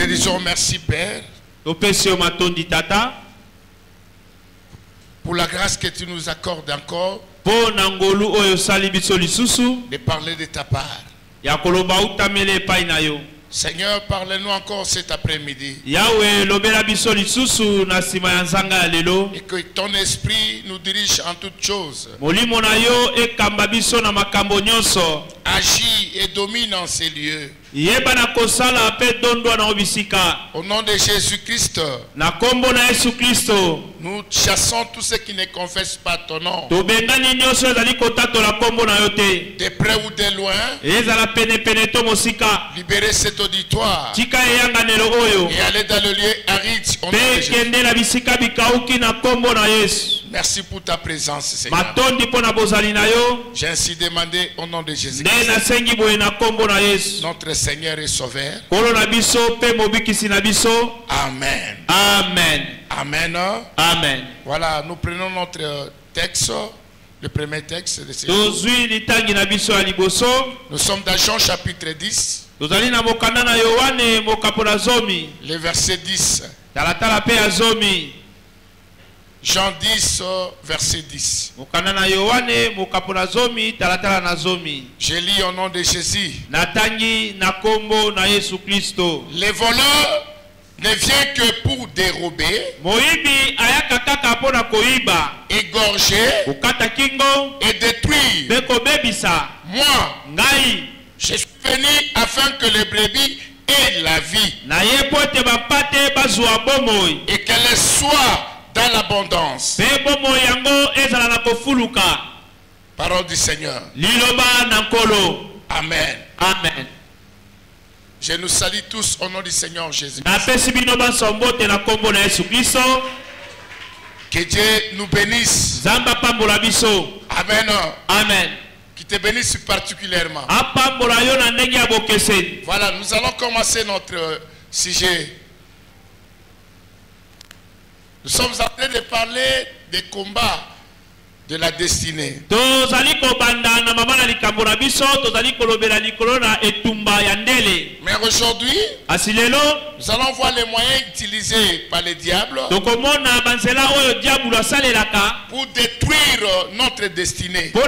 te disons merci, Père, pour la grâce que tu nous accordes encore de parler de ta part. Seigneur, parle-nous encore cet après-midi. Et que ton esprit nous dirige en toutes choses. Agis et domine en ces lieux. Au nom de Jésus-Christ, nous chassons tous ceux qui ne confessent pas ton nom. De près ou de loin, libérez cet auditoire et allez dans le lieu aride au nom de Jésus. Merci pour ta présence, Seigneur. J'ai ainsi demandé au nom de Jésus-Christ, notre Seigneur et Sauveur. Amen. Amen. Amen. Amen. Voilà, nous prenons notre texte, le premier texte de ce jour. Nous sommes dans Jean chapitre 10. Le verset 10. Jean 10, verset 10. Je lis au nom de Jésus. Les voleurs ne vient que pour dérober, égorger et détruire. Moi, je suis venu afin que les brebis aient la vie et qu'elles soient dans l'abondance. Parole du Seigneur. Amen. Amen. Je nous salue tous au nom du Seigneur Jésus. Que Dieu nous bénisse. Amen. Amen. Qui te bénisse particulièrement. Voilà, nous allons commencer notre sujet. Nous sommes en train de parler des combats de la destinée. Mais aujourd'hui, nous allons voir les moyens utilisés par le diable pour détruire notre destinée, pour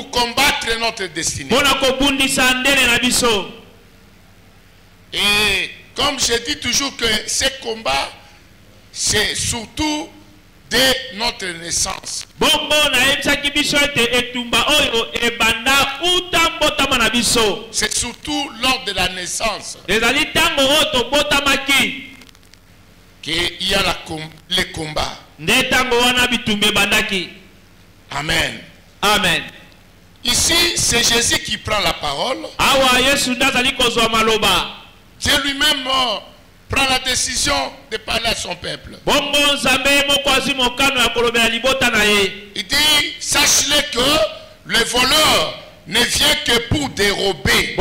combattre notre destinée. Et comme je dis toujours que ces combats, c'est surtout dès notre naissance. C'est surtout lors de la naissance qu'il y a les combats. Amen. Amen. Ici, c'est Jésus qui prend la parole. Dieu lui-même prend la décision de parler à son peuple. Il dit, sache-le que le voleur ne vient que pour dérober,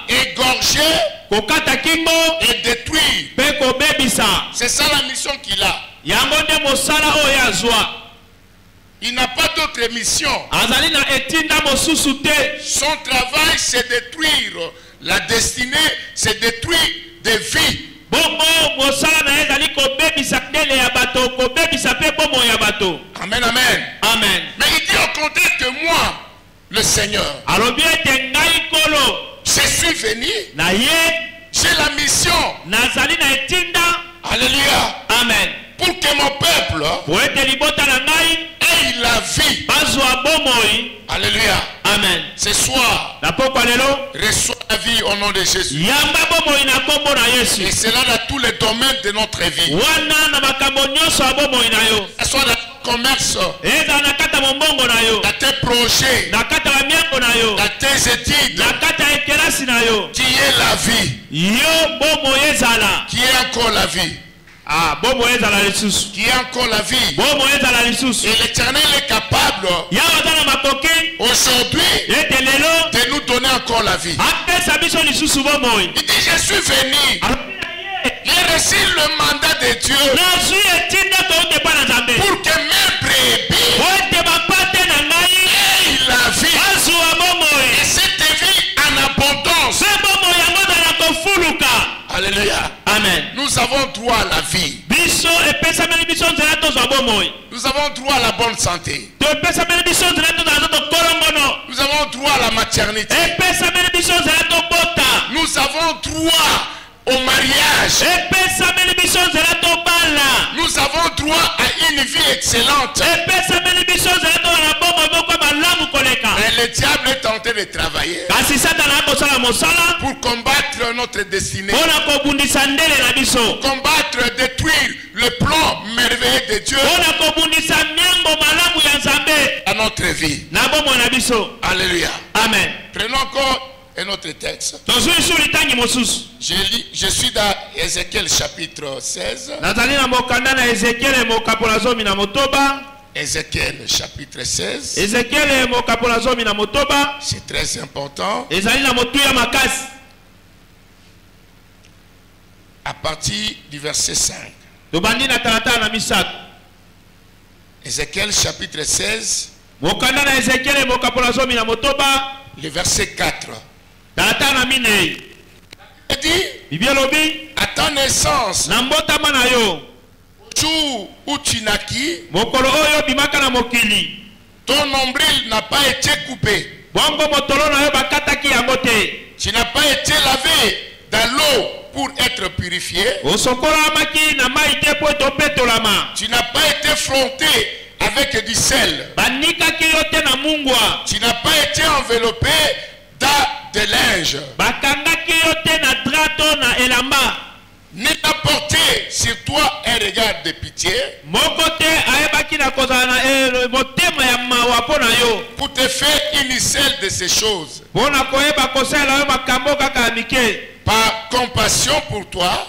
égorger et détruire. C'est ça la mission qu'il a. Il n'a pas d'autre mission. Son travail, c'est détruire la destinée, c'est détruire des vies. Amen, amen. Amen. Mais il dit au contraire que moi, le Seigneur, je suis venu, j'ai la mission. Alléluia. Amen. Pour que mon peuple ait la vie. Alléluia. Amen. Ce soir, reçois la vie au nom de Jésus. Et cela dans tous les domaines de notre vie. Que ce soit dans ton commerce, dans tes projets, dans tes études, qui est la vie, qui est encore la vie. Qui est encore la vie. Et l'Éternel est capable aujourd'hui de nous donner encore la vie. Il dit, je suis venu. J'ai reçu le mandat de Dieu pour que mes brebis aient la vie. Et ce Alléluia. Amen. Nous avons droit à la vie. Nous avons droit à la bonne santé. Nous avons droit à la maternité. Nous avons droit au mariage. Nous avons droit à une vie excellente. Mais le diable est en train de travailler pour combattre notre destinée, pour combattre, détruire le plan merveilleux de Dieu à notre vie. Alléluia. Amen. Prenons encore un autre texte. Je suis dans Ézéchiel chapitre 16. Ézéchiel chapitre 16. C'est très important. À partir du verset 5. Ézéchiel chapitre 16. Le verset 4. Il dit, à ta naissance, au jour où tu naquis, ton nombril n'a pas été coupé. Tu n'as pas été lavé dans l'eau pour être purifié. Tu n'as pas été frotté avec du sel. Tu n'as pas été enveloppé dans de linge. Ni n'a porté sur toi un regard de pitié pour te faire une seule de ces choses. Par compassion pour toi,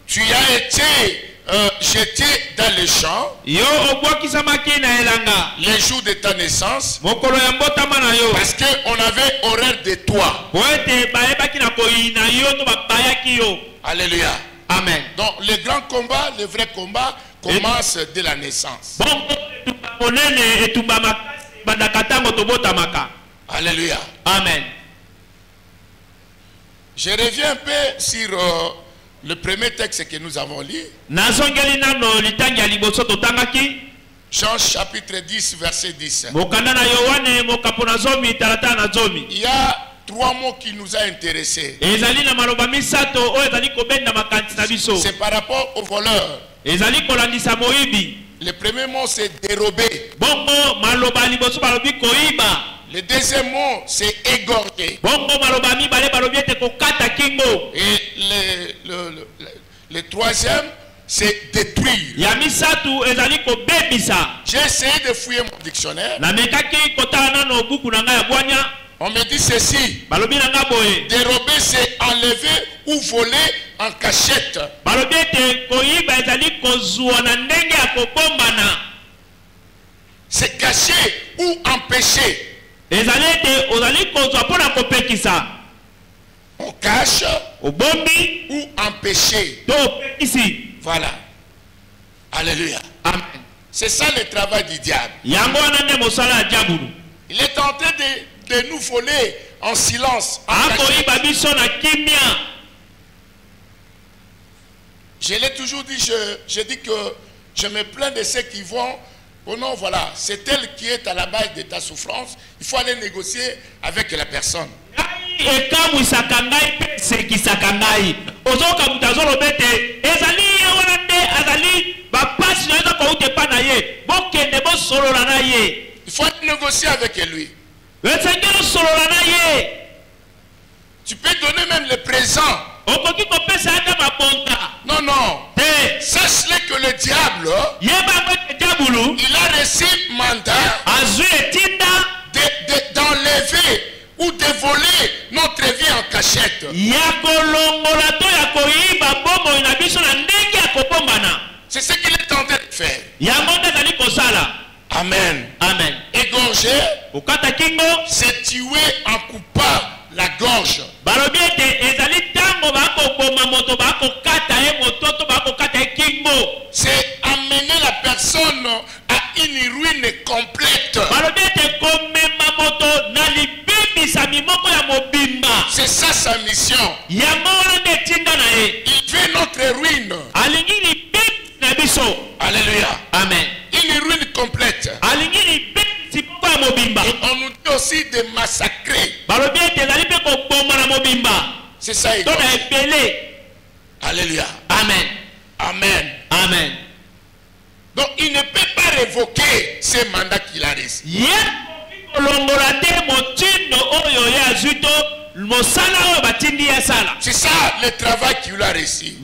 tu as été jeté dans les champs les jours de ta naissance, parce qu'on avait horreur de toi. Alléluia. Amen. Donc le grand combat, le vrai combat commence dès la naissance. Alléluia. Amen. Je reviens un peu sur le premier texte que nous avons lu. Jean chapitre 10 verset 10. Il y a trois mots qui nous ont intéressés. C'est par rapport au voleur. Le premier mot c'est dérober. Le deuxième mot c'est égorger. Et le troisième c'est détruire. J'ai essayé de fouiller mon dictionnaire. On me dit ceci. Dérober c'est enlever ou voler en cachette. C'est cacher ou empêcher. On cache ou empêcher. Voilà. Alléluia. Amen. C'est ça le travail du diable. Il est en train de nous voler en silence. Je l'ai toujours dit, je dis que je me plains de ceux qui vont. Oh non, voilà, c'est elle qui est à la base de ta souffrance. Il faut aller négocier avec la personne. Il faut négocier avec lui. Tu peux donner même le présent. Non, non. Sache-le que le diable, il a reçu mandat d'enlever ou de voler notre vie en cachette. C'est ce qu'il est en train de faire. Amen. Amen. Égorger, c'est tuer en coupant la gorge. C'est amener la personne à une ruine complète. C'est ça sa mission. Il veut notre ruine. Alléluia. Amen. Une ruine complète. Et on nous dit aussi de massacrer. C'est ça. Alléluia. Amen. Amen. Amen. Donc il ne peut pas révoquer ce mandat qu'il a reçu. C'est ça le travail qu'il a reçu.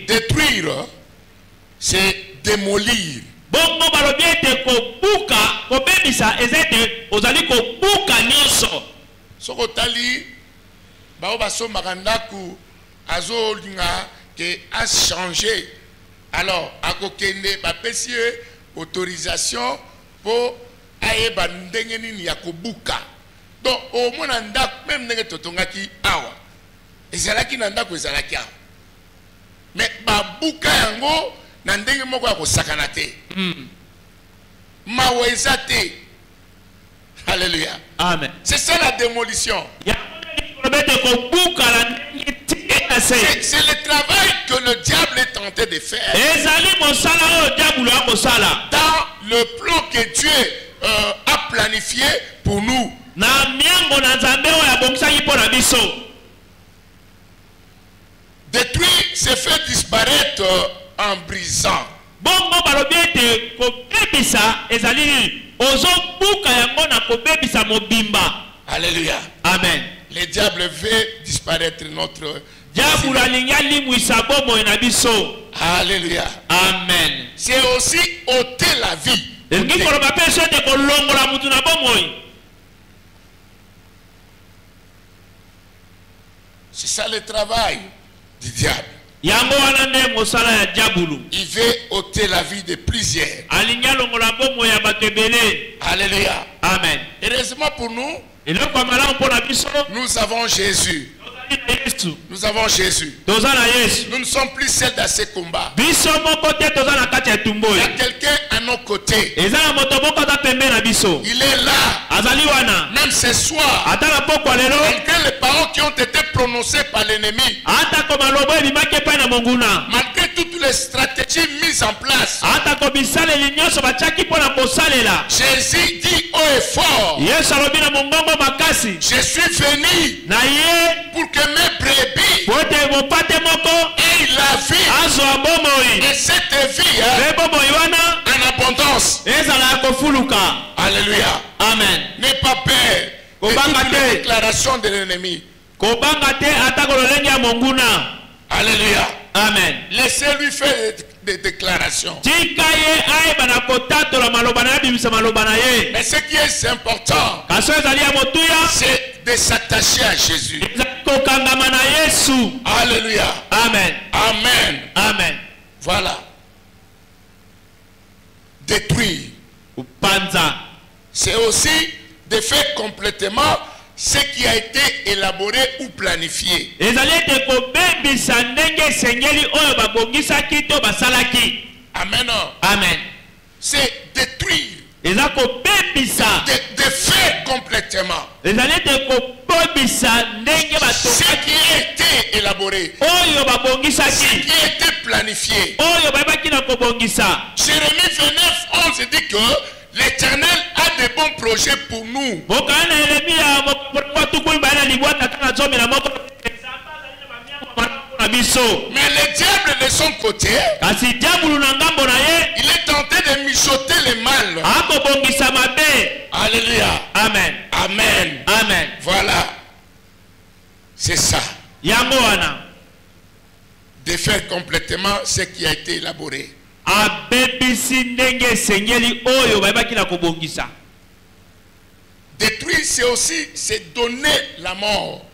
Détruire, c'est démolir. Sokotali baobaso magandaku azolinga que a changé. Alors à kokende bapesi autorisation pour aye bandenge nini ya kobuka. Donc au moins ndak même ndenge totongaki awa. Ezalaki ndako ezalaki awa. Mais babuka yango na ndenge moko ya kosakana te. Maweza te. Alléluia. Amen. C'est ça la démolition. C'est le travail que le diable est tenté de faire. Dans le plan que Dieu a planifié pour nous. Détruire, c'est faire disparaître en brisant. Alléluia. Amen. Le diable veut disparaître notre. Alléluia. Amen. C'est aussi ôter la vie. C'est ça le travail du diable. Il veut ôter la vie de plusieurs. Alléluia. Amen. Heureusement pour nous, nous avons Jésus. Nous avons Jésus. Nous ne sommes plus seuls dans ce combat. Il y a quelqu'un à nos côtés. Il est là. Même ce soir. Malgré les paroles qui ont été prononcées par l'ennemi. Malgré toutes les stratégies mises en place. Jésus dit haut et fort. Je suis venu pour que mes brebis aient la vie. Et cette vie en abondance. Alléluia. Amen. N'aie pas peur de toutes les déclarations de l'ennemi. Alléluia. Amen. Laissez-lui faire des déclarations. Mais ce qui est important, c'est de s'attacher à Jésus. Alléluia. Amen. Amen. Amen. Voilà. Détruire. C'est aussi de faire complètement ce qui a été élaboré ou planifié. Amen. Amen. C'est détruire. De faire complètement ce qui a été élaboré, ce qui a été planifié. Jérémie 29:11 dit que l'Éternel a de bons projets pour nous. Mais le diable de son côté, il est tenté de mijoter le mal. Alléluia. Amen. Amen. Amen. Voilà. C'est ça. De faire complètement ce qui a été élaboré. Détruire, c'est aussi c'est donner la mort.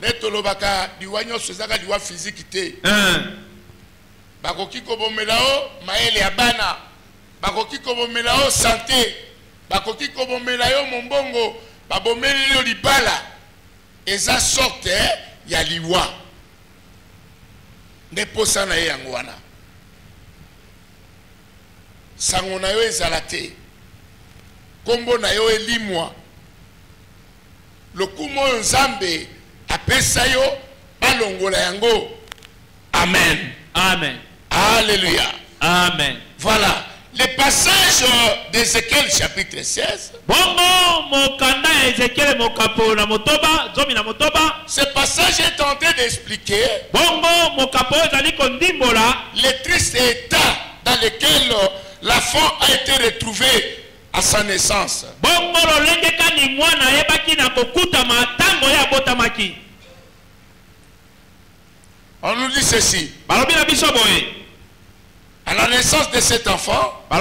Netolobaka diwanyo sezaka diwa physique te. Bakoki kobomelao maele ya bana. Bakoki kobomelao santé. Bakoki kobomelao mombongo. Babomeli yo libala. Eza sorte ya liwa. Ne posa na yango wana. sango na yo ezala te, kombo na yo elimwa, lokumu oyo Nzambe apesa yo balongola yango. Amen. Amen. Alléluia. Amen. Voilà. Les passages d'Ézéchiel chapitre 16. Ce passage est tenté d'expliquer le triste état dans lequel l'enfant a été retrouvé à sa naissance. On nous dit ceci. À la naissance de cet enfant, on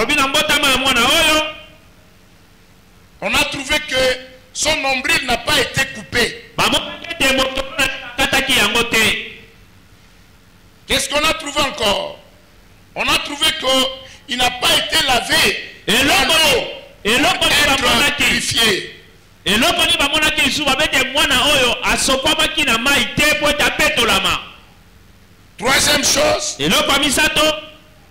a trouvé que son nombril n'a pas été coupé. Qu'est-ce qu'on a trouvé encore? On a trouvé qu'il n'a pas été lavé et être purifié. Troisième chose,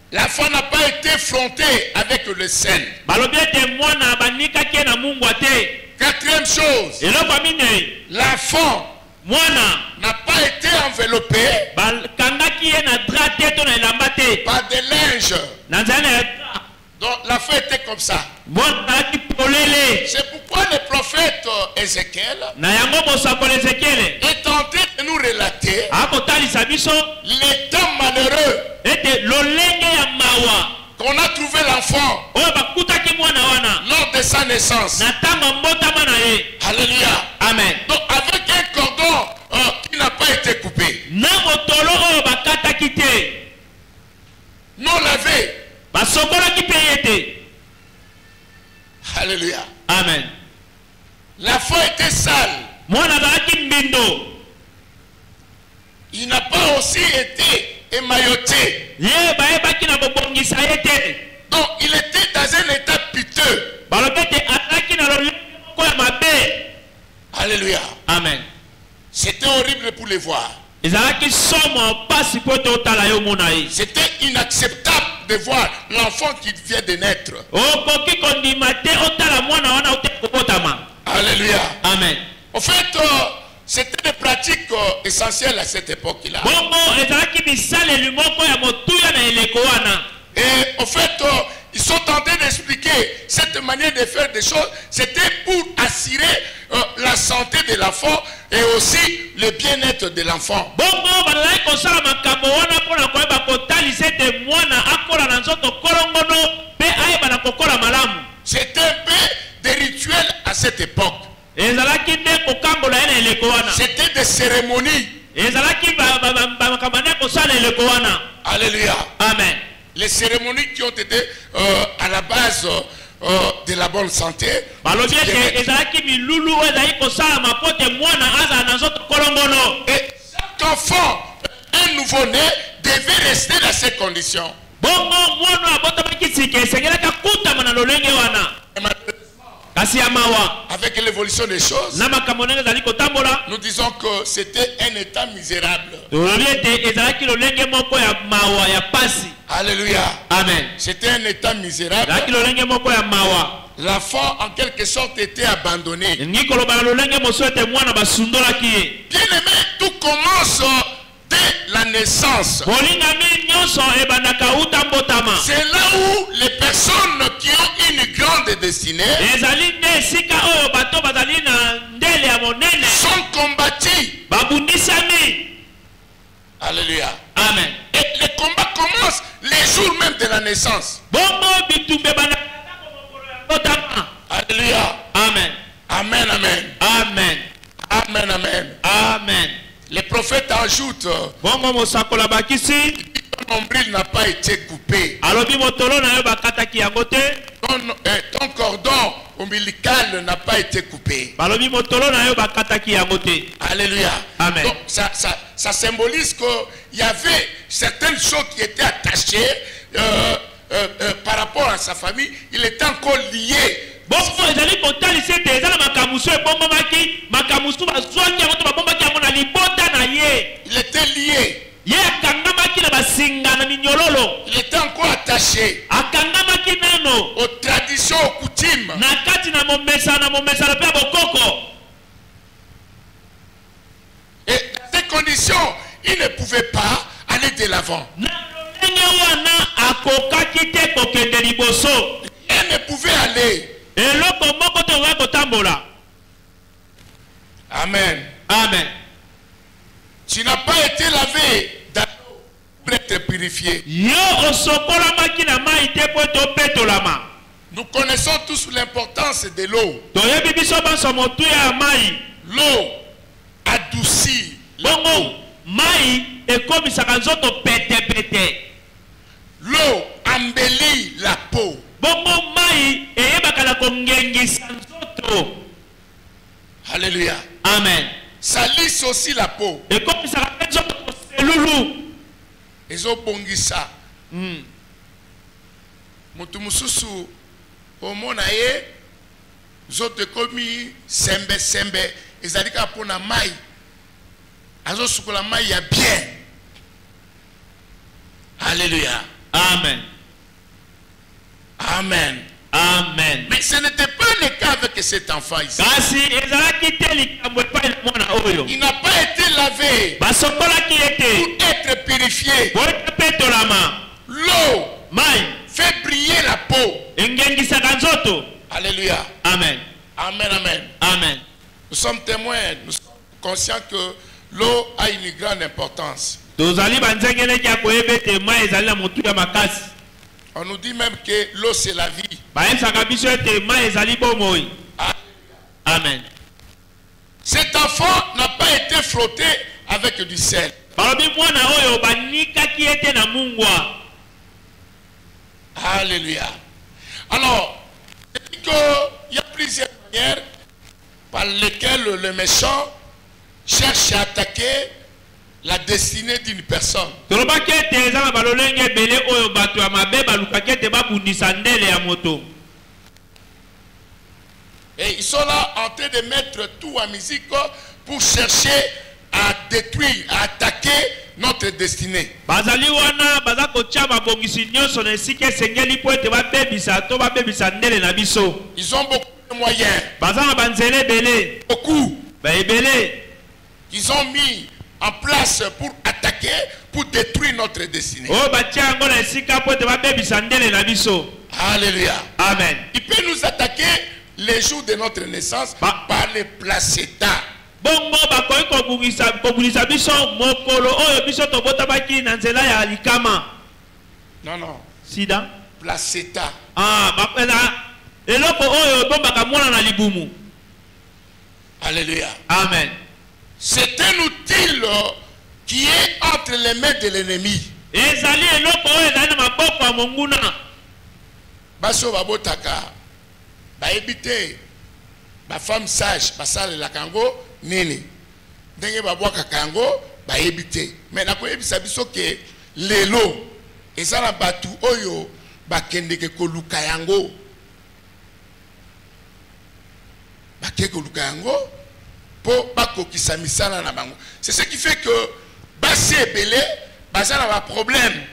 l'enfant n'a pas été fronté avec le sel. Quatrième chose, l'enfant n'a pas été enveloppé par des linges. Donc l'enfant était comme ça. C'est pourquoi le prophète Ézéchiel est tenté de nous relater les temps malheureux qu'on a trouvé l'enfant lors de sa naissance. Alléluia. Amen. Donc avec un cordon qui n'a pas été coupé, non lavé. Alléluia. Amen. L'enfant était sale. Il n'a pas aussi été émailloté. Donc il était dans un état piteux. Alléluia. Amen. C'était horrible pour les voir. C'était inacceptable de voir l'enfant qui vient de naître. Alléluia. Amen. En fait, c'était des pratiques essentielles à cette époque-là. Et en fait, ils sont tentés d'expliquer cette manière de faire des choses. C'était pour assurer la santé de l'enfant et aussi le bien-être de l'enfant. C'était un peu des rituels à cette époque. C'était des cérémonies. Alléluia. Amen. Les cérémonies qui ont été à la base de la bonne santé. Et chaque enfant, un nouveau-né, devait rester dans ces conditions. Avec l'évolution des choses, nous disons que c'était un état misérable. Alléluia. Amen. C'était un état misérable. L'enfant en quelque sorte était abandonné. Bien aimé, tout commence dès la naissance. C'est là où les personnes qui ont une grande destinée sont combattues. Alléluia. Amen. Et les combats commencent les jours même de la naissance. Alléluia. Amen. Amen, amen. Amen. Amen, amen. Amen. Les prophètes ajoutent, ton nombril n'a pas été coupé. Ton cordon ombilical n'a pas été coupé. Alléluia. Amen. Donc, ça symbolise qu'il y avait certaines choses qui étaient attachées par rapport à sa famille. Il était encore lié. Il était lié. Il était encore attaché aux traditions, aux coutumes. Et dans ces conditions, il ne pouvait pas aller de l'avant. Il ne pouvait aller. Amen. Amen. Tu n'as pas été lavé dans l'eau pour être purifié. Nous connaissons tous l'importance de l'eau. L'eau adoucit la peau. L'eau embellit la peau. Alléluia. Amen. Ça lisse aussi la peau. Et comme ça rappelle ils ont bongisa. Mutumususu omonaye zote komi sembe ezalika pona mai. Azo sukola mai ya bien. Alléluia. Amen. Amen. Amen. Mais ce n'était pas le cas avec cet enfant ici. Il n'a pas été lavé pour être purifié. L'eau fait briller la peau. Alléluia. Amen. Amen, amen. Amen. Nous sommes témoins, nous sommes conscients que l'eau a une grande importance. On nous dit même que l'eau c'est la vie. Amen. Cet enfant n'a pas été frotté avec du sel. Alléluia. Alors, il y a plusieurs manières par lesquelles le méchant cherche à attaquer la destinée d'une personne. Et ils sont là en train de mettre tout en musique pour chercher à détruire, à attaquer notre destinée. Ils ont beaucoup de moyens. Beaucoup. Ils ont mis en place pour attaquer, pour détruire notre destinée. Alléluia. Amen. Il peut nous attaquer les jours de notre naissance par les placetas. Non, non. Sida. Placenta. Alléluia. Amen. C'est un outil qui est entre les mains de l'ennemi. Baso babotaka, ba ebite, ba femme sage, ba sale la kango nini. Ndenge babwaka kango ba ebite. Mais na ko ebisa biso ke lelo ezala batu oyo ba kendeke koluka yango. Ba ke koluka yango. C'est ce qui fait que Bassi et Belé, Bassi a un problème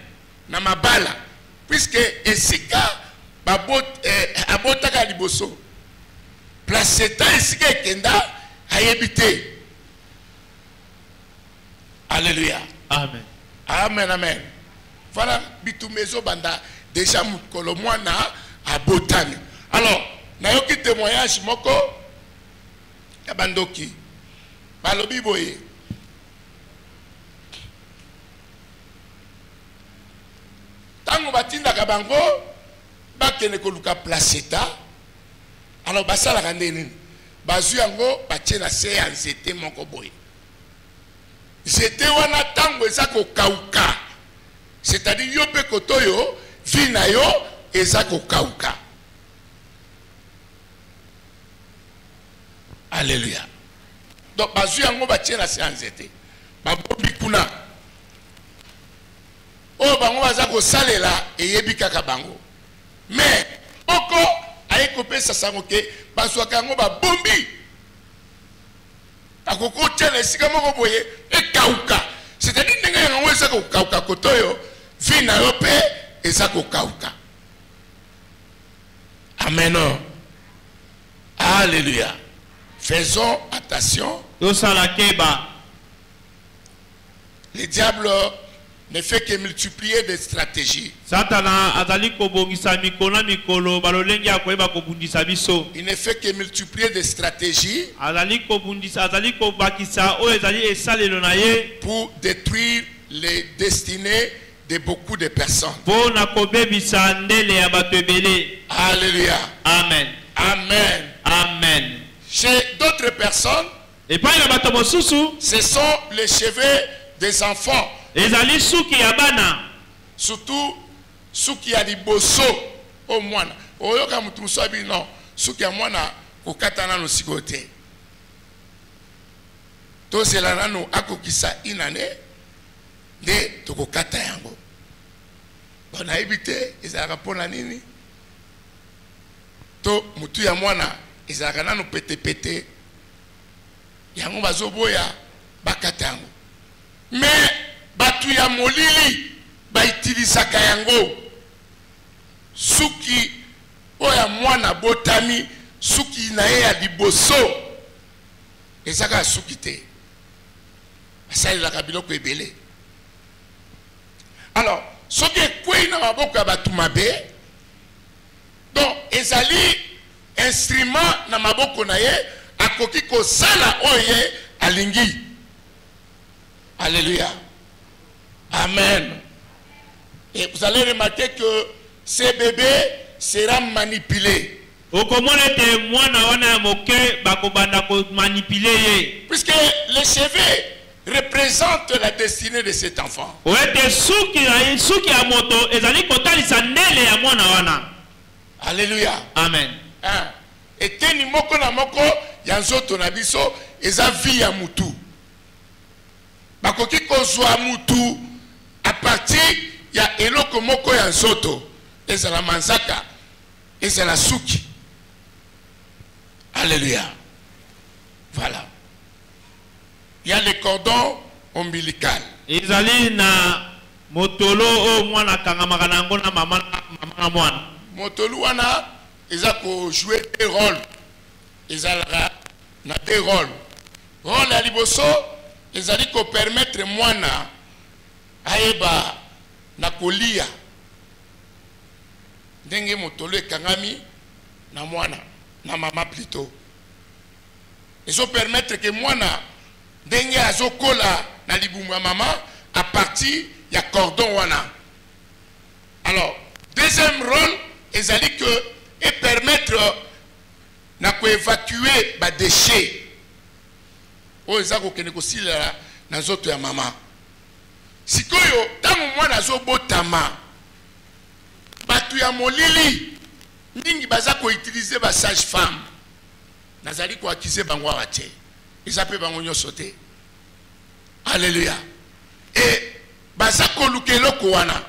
dans ma balle. Puisque Esika, Abotaka Liboso, Placeta Esika et Kenda a évité. Alléluia. Amen. Amen, amen. Voilà, Bitumezo Banda, déjà Moukolomwana à Botane. Alors, Nayoki témoignage, Moko, Yabandoki. Balobi boye. Tango batinda kabango bakene koluka placenta. Alors basala kandeni. Bazu yango batie na se ya nzete moko boye. Nzete wana tango ezako kauka. C'est-à-dire yo pe kotoyo vina yo ezako kauka. Alléluia. Donc, bazu yango batie na séance été. Babobi kuna. O bango baza ko salela eyebi kaka bango. Mais oko aye kopesa sango ke baswa kango ba bombi. Akoko tele sika moko boye e kauka. C'est-à-dire ndenge yango eza kokauka kotoyo vi na yo pe eza kokauka. Amen. Alléluia. Faisons attention. Le diable ne fait que multiplier des stratégies. Il ne fait que multiplier des stratégies pour détruire les destinées de beaucoup de personnes. Alléluia. Amen. Amen. Amen. Chez d'autres personnes, ce sont les cheveux des enfants. Surtout ceux qui a des bosso au moins. Oyoka mutu sabi non, ceux qui a mwana kokatana no sigote. To selana no akokisa inane de tokokata yango. Bona ibite ezaka pona nini? To mutu ya mwana ezaka nanu pete yango bazoboya bakata yango. Mais batu ya molili ba utilisaka yango suki oya mwana botami suki na ye ya liboso ezaka suki te asalelaka biloko ebele. Alors soki ekwei na maboko ya batu mabe donc ezali instrument na maboko na ye akoki kosala oye alingi. Alléluia. Amen. Et vous allez remarquer que ces bébés seront manipulés. Puisque les cheveux représentent la destinée de cet enfant. Alléluia. Amen. Et teni moko na moko yanzoto na biso eza vie ya mutu. Bakoki kozwa mutu à partir ya eloko moko ya nzoto ezala manzaka ezala suki. Alléluia. Voilà. Il y a les cordons ombilicaux. Ezali na motolo o mwana kangamaka nango na mama na mwana. Motolo wana eza ko jouer des rôles. Ezala na des rôles. Rôle ya liboso ezali ko permettre mwana aeba na kolia ndenge motolo ekangami na mwana na mama plutôt. Ezo permettre que mwana ndenge azokola na libumu ya mama à partir ya cordon wana. Alors deuxième rôle ezali que et permettre na ko évacuer ba déchets o ezako kene ko sila na zoto ya mama. Sikoyo tango mwana azobotama batu ya molili ningi baza ko utiliser ba sage femme nazali ko accuser bango ache isape bango nyoso te. Alléluia. Et baza ko lukelo ko wana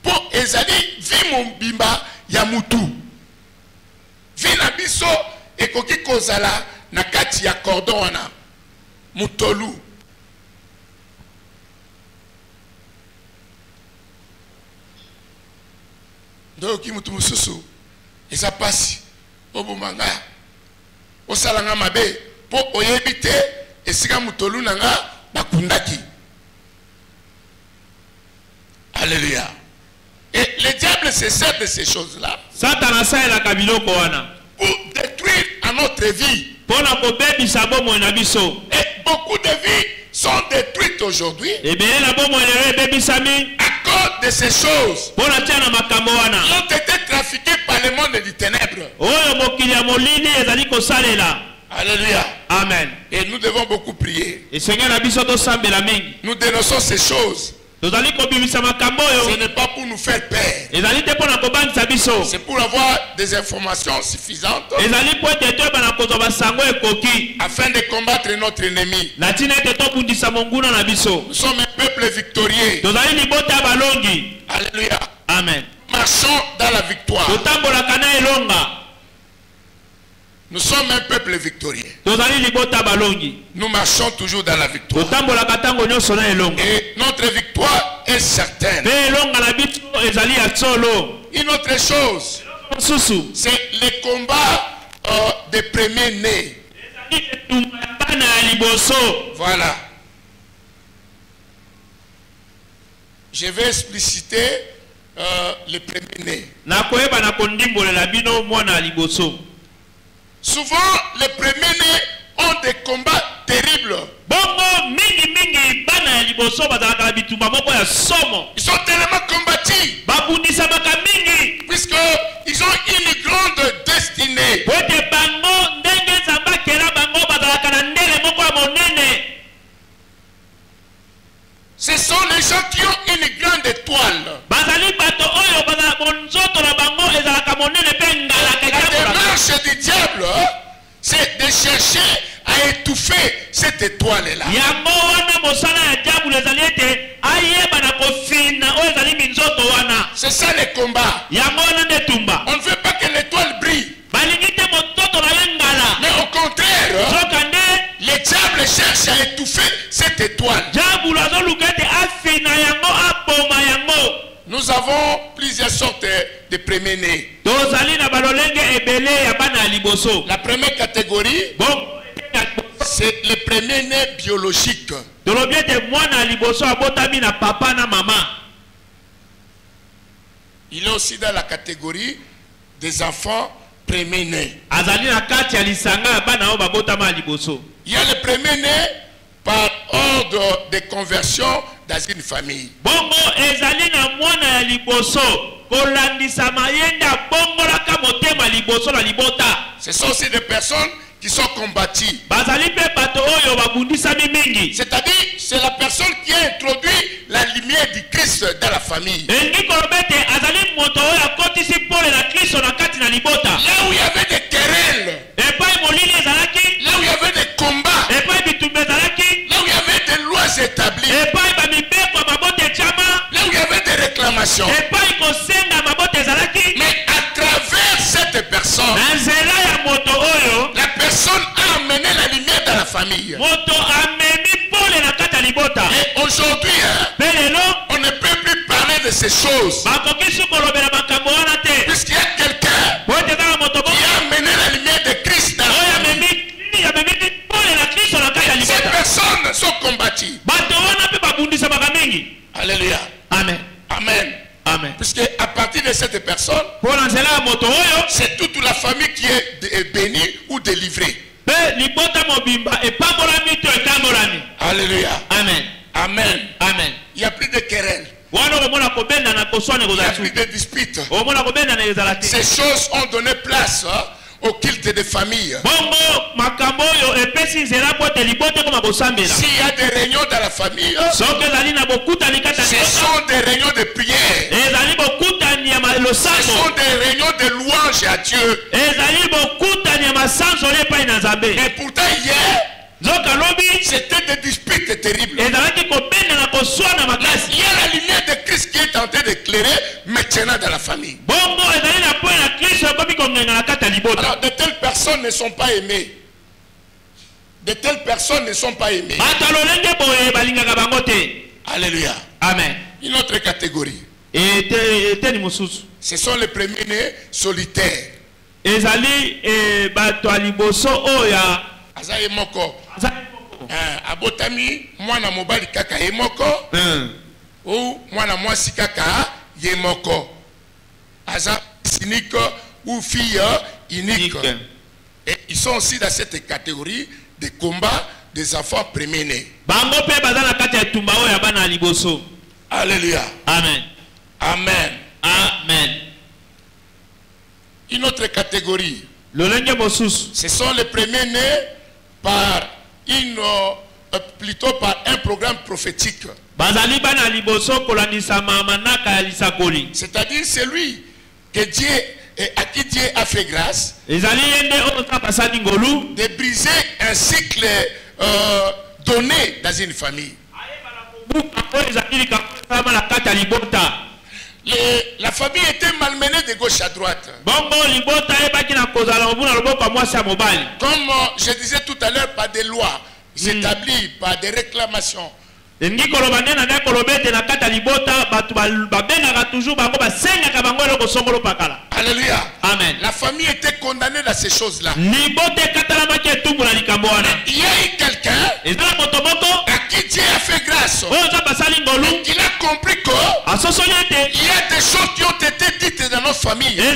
po ezali vi mombimba ya mutu vi na biso ekoki kozala na kati ya cordon wana mutolu. Donc mutu mususu eza pasi obumanga osalanga mabe po oyebite esika mutolu nanga bakundaki. Alléluia. Et le diable se sert de ces choses-là pour détruire à notre vie. Et beaucoup de vies sont détruites aujourd'hui à cause de ces choses. Ils ont été trafiqués par le monde des ténèbres. Alléluia. Amen. Et nous devons beaucoup prier. Nous dénonçons ces choses. Ce n'est pas pour nous faire peur. C'est pour avoir des informations suffisantes afin de combattre notre ennemi. Nous sommes un peuple victorieux. Alléluia. Amen. Marchons dans la victoire. Nous sommes un peuple victorieux. Nous marchons toujours dans la victoire. Et notre victoire est certaine. Une autre chose, c'est le combat des premiers-nés. Voilà. Je vais expliciter les premiers-nés. Souvent, les premiers-nés ont des combats terribles. Ils sont tellement combattus puisqu'ils ont une grande destinée. Ce sont les gens qui ont une grande étoile. La démarche du diable, c'est de chercher à étouffer cette étoile-là. C'est ça le combat. On ne veut pas que l'étoile brille. Mais au contraire, le diable cherche à étouffer cette étoile. Nous avons plusieurs sortes de premiers-nés. La première catégorie, c'est les premiers-nés biologiques. Il est aussi dans la catégorie des enfants premiers-nés. Il y a les premiers-nés par ordre de conversion dans une famille. Ce sont aussi des personnes qui sont combattues. C'est-à-dire, c'est la personne qui a introduit la lumière du Christ dans la famille. Là où il y avait des querelles, là où il y avait des combats, là où il y avait des lois établies, là où il y avait des réclamations. Mais à travers cette personne, la personne a amené la lumière dans la famille. Et aujourd'hui, on ne peut plus parler de ces choses. Puisqu'il y a quelqu'un qui a amené la lumière de Christ dans la famille. Ces personnes sont combattues. Alléluia. Amen. Amen. Amen. Puisque à partir de cette personne, c'est toute la famille qui est bénie ou délivrée. Alléluia. Amen. Amen. Amen. Il n'y a plus de querelles. Il n'y a plus de disputes. Ces choses ont donné place au culte de famille. S'il y a des réunions dans la famille, ce sont des réunions de prière. Ce sont des réunions de louange à Dieu. Et pourtant hier, c'était des disputes terribles. Il y a la lumière de Christ qui est en train d'éclairer maintenant dans la famille. Alors de telles personnes ne sont pas aimées. De telles personnes ne sont pas aimées. Alléluia. Amen. Une autre catégorie. Ce sont les premiers-nés solitaires. Aza emoko. Abotami mwana mobali kaka emoko. Ou mwana mwasi kaka yemoko. Aza siniko ou fille unique. Et ils sont aussi dans cette catégorie de combat des enfants premiers-nés. Alléluia. Amen. Amen. Amen. Une autre catégorie. Ce sont les premiers-nés par plutôt par un programme prophétique. C'est-à-dire celui que Dieu, à qui Dieu a fait grâce de briser un cycle donné dans une famille. La famille était malmenée de gauche à droite. Comme je disais tout à l'heure, par des lois établies, par des réclamations. Alléluia. Amen. La famille était condamnée dans ces choses-là. Il y a eu quelqu'un à qui Dieu a fait grâce. Il a compris qu'il y a des choses qui ont été dites dans notre famille. Et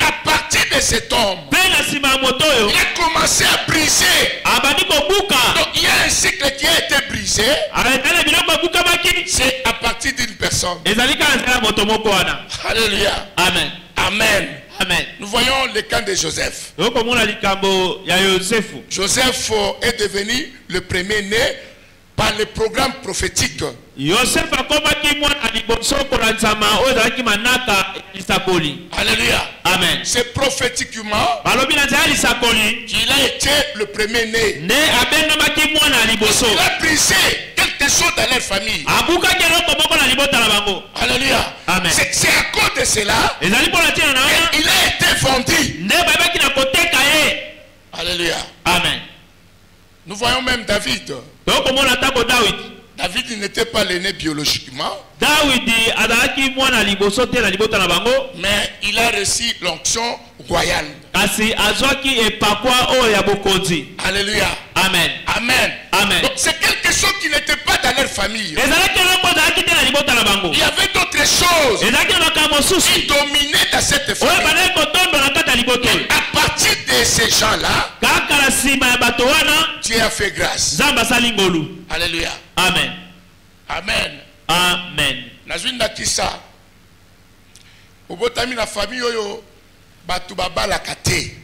à partir de cet homme, il a commencé à briser. Donc il y a un cycle qui a été brisé. C'est à partir d'une personne. Alléluia. Amen. Amen. Amen. Nous voyons le cas de Joseph. Joseph est devenu le premier-né par le programme prophétique. Alléluia. Amen. C'est prophétiquement qu'il a été le premier-né. Il a brisé quelque chose dans leur famille. Alléluia. Amen. C'est à cause de cela qu'il a été vendu. Alléluia. Amen. Nous voyons même David. David n'était pas l'aîné biologiquement, mais il a reçu l'onction royale. Alléluia. Amen. Amen. Amen. C'est quelque chose qui n'était pas dans leur famille. Il y avait d'autres choses qui dominaient dans cette famille. À partir de ces gens-là, Dieu a fait grâce. Alléluia. Amen. Amen. Amen. Nazwinda kisa. Obotami na famille oyo batu babalaka te.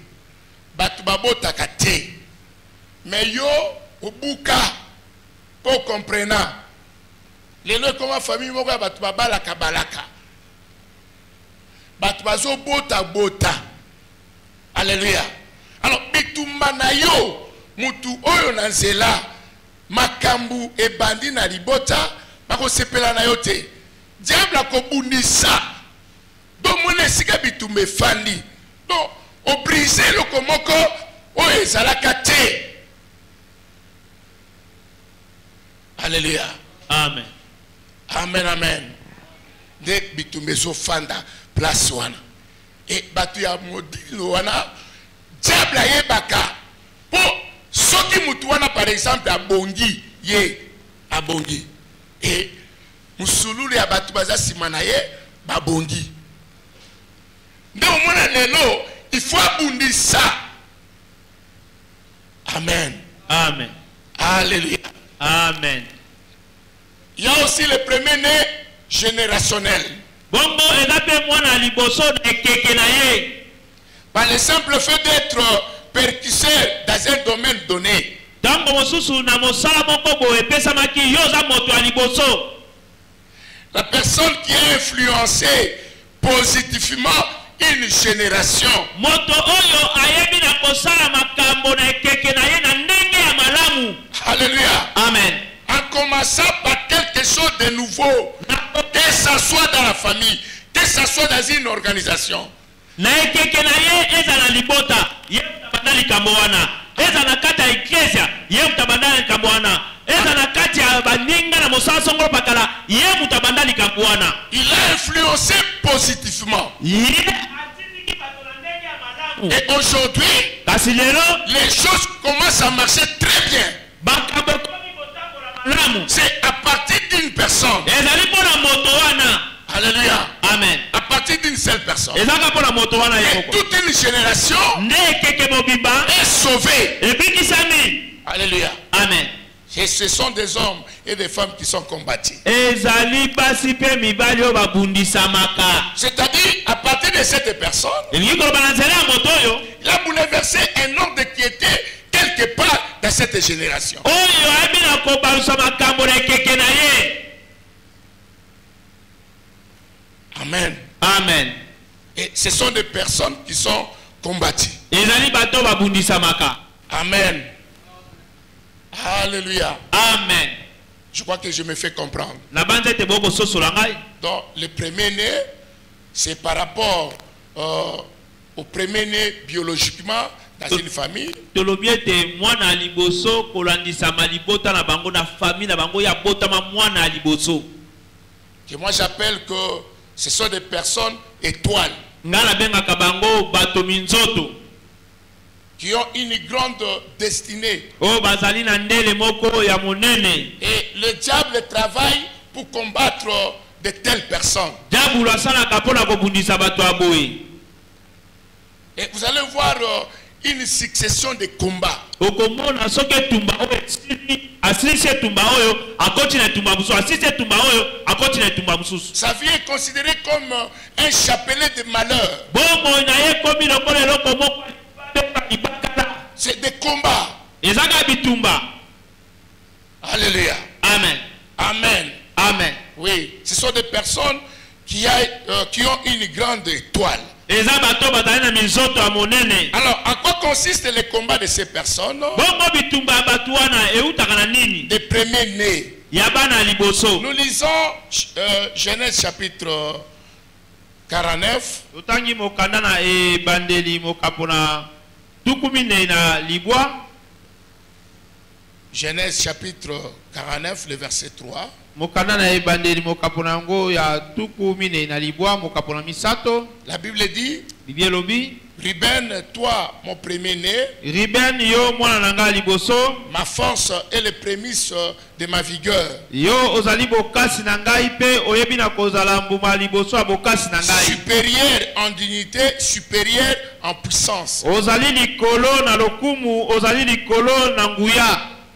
Batu babotaka te. Mais yo obuka po comprena. Lelo koma famille moko batu babalaka balaka. Batu bazo bota bota. Alléluia. Alors bitumba na yo mutu oyo na nzela makambu ebandi na libota bako sepela na yote. Diable akobundisa. Donc mon esika bitumba fandi. Donc o briser le komoko o ezalaka te. Alléluia. Amen. Amen, amen. De bitumba so fanda place wana. Et batu ya modilo wana diable ayebaka po soki mutu wana par exemple abongi ye abongi et musululu ya batu baza sima na ye babongi nde omona lelo il faut abundisa. Amen. Amen. Alléluia. Amen. Il y a aussi le premier-né générationnel. Bongo ezape mwana liboso de kekenaye. Par le simple fait d'être percusseur dans un domaine donné. La personne qui a influencé positivement une génération. Alléluia. Amen. En commençant par quelque chose de nouveau, que ce soit dans la famille, que ce soit dans une organisation. Il a influencé positivement. Et aujourd'hui, les choses commencent à marcher très bien. C'est à partir d'une personne. Alléluia. Amen. À partir d'une seule personne. Et toute une génération est sauvée. Alléluia. Amen. Et ce sont des hommes et des femmes qui sont combattus. C'est-à-dire, à partir de cette personne, il a bouleversé un ordre qui était quelque part dans cette génération. Amen. Amen. Et ce sont des personnes qui sont combattues. Amen. Alléluia. Amen. Je crois que je me fais comprendre. Donc, le premier-né, c'est par rapport au premier-né biologiquement dans une famille. Que moi j'appelle que ce sont des personnes étoiles. Qui ont une grande destinée. Et le diable travaille pour combattre de telles personnes. Et vous allez voir une succession de combats. Ça vient considéré comme un chapelet de malheur. C'est des combats. Alléluia. Amen. Amen. Amen. Oui, ce sont des personnes qui ont une grande étoile. Alors, à quoi consiste le combat de ces personnes? Des premiers-nés. Nous lisons Genèse chapitre 49. Genèse chapitre 49, le verset 3. La Bible dit, Ruben, toi, mon premier-né, ma force est le prémisse de ma vigueur. Supérieur en dignité, supérieur en puissance.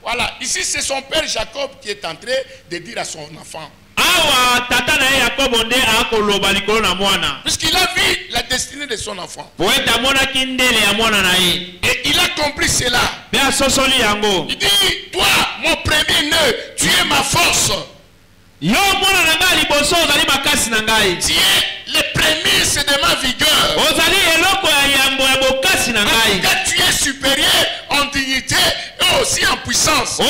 Voilà, ici c'est son père Jacob qui est en train de dire à son enfant. Puisqu'il a vu la destinée de son enfant. Et il a compris cela. Il dit, toi, mon premier-né, tu es ma force. Tu es les prémices de ma vigueur. Tu es supérieur en dignité et aussi en puissance. De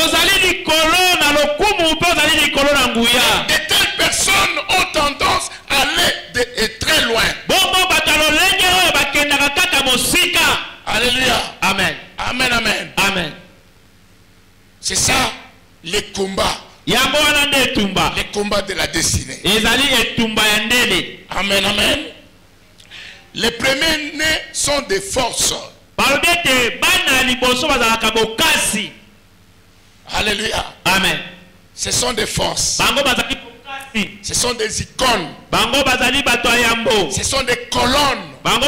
telles personnes ont tendance à aller de très loin. Alléluia. Amen. Amen, amen. Amen. C'est ça les combats. Les combats de la destinée. Amen, amen. Les premiers-nés sont des forces. Alléluia. Amen. Ce sont des forces. Ce sont des icônes. Ce sont des colonnes. Dans une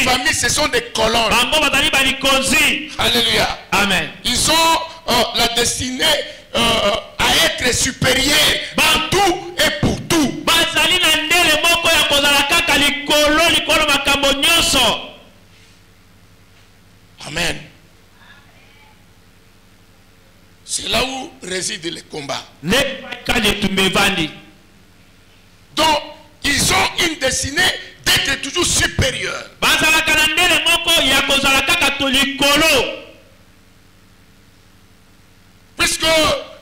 famille, ce sont des colonnes. Alléluia. Amen. Ils ont la destinée à être supérieurs dans tout et pour tout. Amen. C'est là où réside le combat. Donc, ils ont une destinée d'être toujours supérieurs. Puisque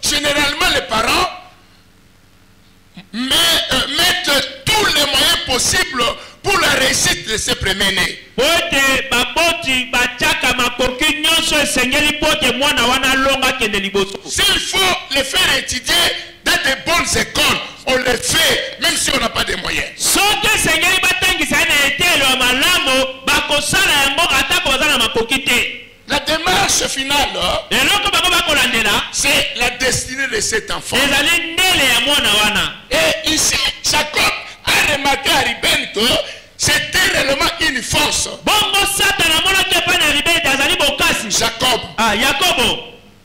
généralement les parents mettent tous les moyens possibles pour la réussite de ces premiers-nés. S'il faut les faire étudier dans de bonnes écoles, on le fait, même si on n'a pas de moyens. La démarche finale, c'est la destinée de cet enfant. Et ici, Jacob a remarqué à Ruben que c'était réellement une force. Jacob.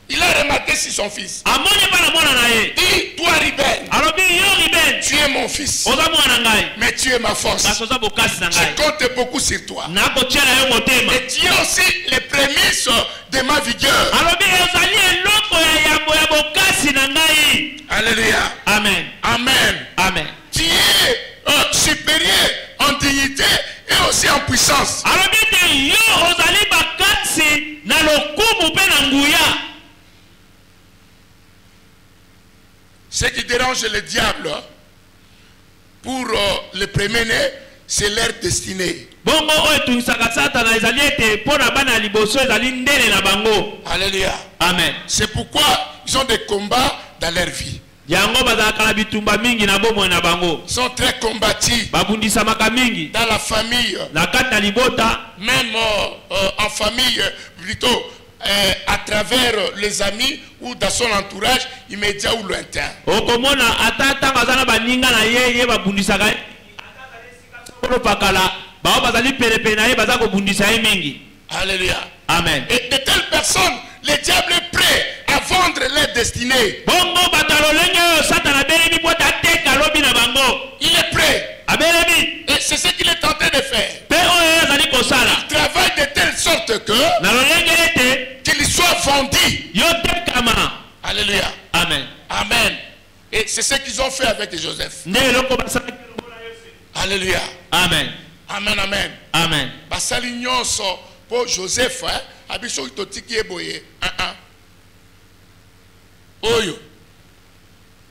Il a remarqué sur son fils. Dis, toi Ruben, tu es mon fils, mais tu es ma force. Je compte beaucoup sur toi. Et tu es aussi les prémices de ma vigueur. Alléluia. Amen. Amen. Amen. Tu es supérieur en dignité et aussi en puissance. Ce qui dérange le diable pour les premiers-nés, c'est leur destinée. Alléluia. Amen. C'est pourquoi ils ont des combats dans leur vie. Ils sont très combatifs dans la famille, même en famille, plutôt à travers les amis ou dans son entourage immédiat ou lointain. Alléluia. Amen. Et de telles personnes, le diable est prêt à vendre leur destinée. Il est prêt. Et c'est ce qu'il est en train de faire. Il travaille de telle sorte que qu'il soit vendu. Alléluia. Amen. Amen. Et c'est ce qu'ils ont fait avec Joseph. Alléluia. Amen. Amen. Amen. Amen. Basalignon so pour Joseph, abiso itotiki eboye. Oyo.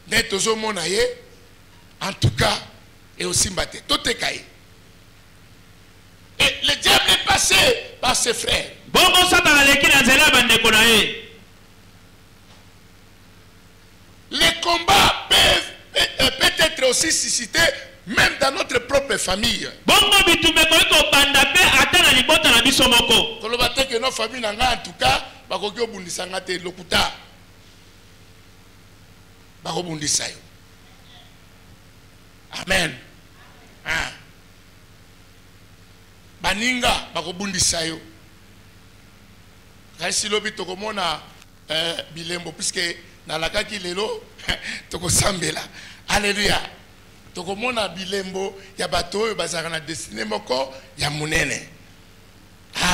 Netozo monaye. En tout cas, et aussi mbate. Tout est caillé. Et le diable est passé par ses frères. Les combats peuvent être aussi suscités même dans notre propre famille. Que nos familles en tout cas, amen. Baninga bakobundisa yo. Kasi lobi tokomona bilembo puisque na lakaki lelo tokosambela. Alléluia. Tokomona bilembo ya bato oyo bazaka na destiné moko ya munene.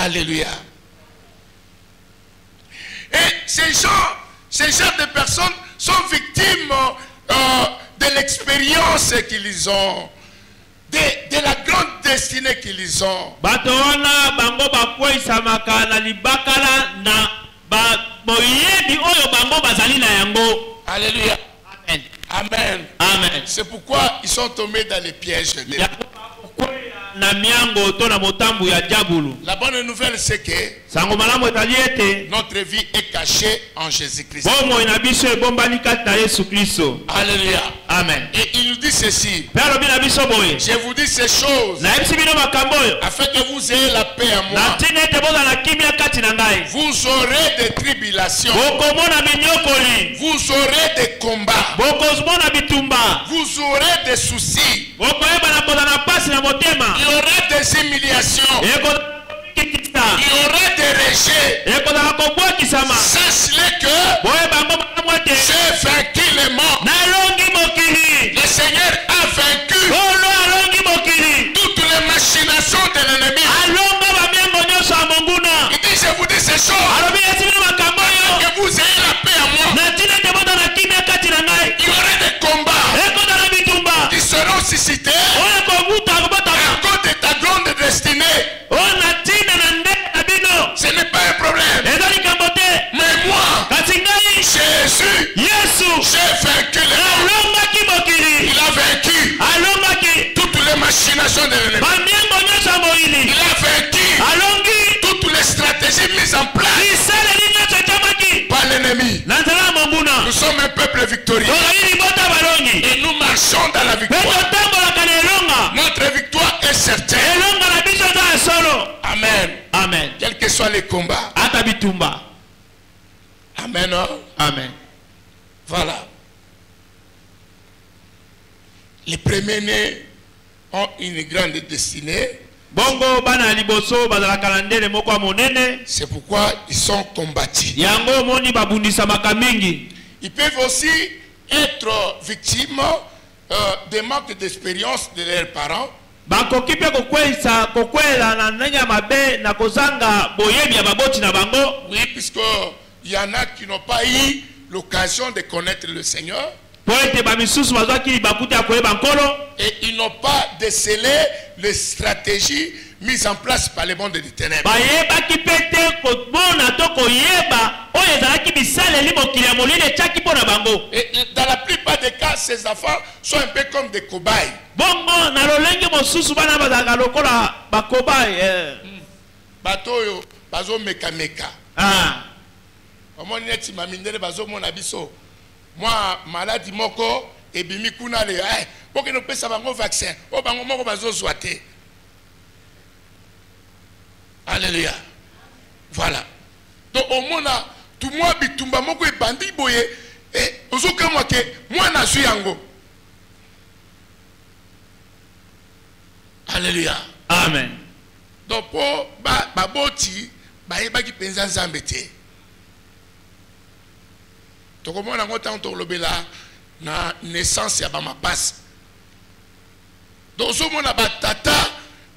Alléluia. Et ces gens de personnes sont victimes de l'expérience qu'ils ont, de la grande destinée qu'ils ont. Alléluia. Amen. Amen. Amen. C'est pourquoi ils sont tombés dans les pièges de Dieu. La bonne nouvelle, c'est que notre vie est cachée en Jésus-Christ. Alléluia. Amen. Et il nous dit ceci. Je vous dis ces choses afin que vous ayez la paix en moi. Vous aurez des tribulations. Vous aurez des combats. Vous aurez des soucis. Il y aura des humiliations. Il y aura des rejets. Sache-le que j'ai vaincu les morts. Le Seigneur a vaincu toutes les machinations de l'ennemi. Il dit, je vous dis ces choses que vous ayez la paix en moi. Il y aura des combats qui seront suscités à cause de ta grande destinée. Ce n'est pas un problème. Mais moi, Jésus, j'ai vaincu les morts. Il a vaincu toutes les machinations de l'ennemi. Il a vaincu toutes les stratégies mises en place par l'ennemi. Nous sommes un peuple victorieux. Et nous marchons dans la victoire. Notre victoire est certaine. Amen. Amen. Quels que soient les combats. Amen. Amen. Voilà. Les premiers-nés ont une grande destinée. C'est pourquoi ils sont combattus. Ils peuvent aussi être victimes des manques d'expérience de leurs parents. Oui, puisqu'il y en a qui n'ont pas eu l'occasion de connaître le Seigneur. Et ils n'ont pas décelé les stratégies mises en place par les mondes des ténèbres. Et dans la plupart des cas, ces enfants sont un peu comme des cobayes. Bateau, bazo meka meka. Moi, maladie moko et bimi kuna le pour que nous puissions avoir un vaccin. Oh bango moko bazo zoate. Alléluia. Voilà. Donc au moins tout moi bitumba moko e bandi boye et ozoka moi que moi na suis yango. Alléluia. Amen. Donc pour baboti ba yeba ki penza nzambe te. Donc au moins na ngota on tolobela na naissance ya ba mapasi. Donc so mona ba tata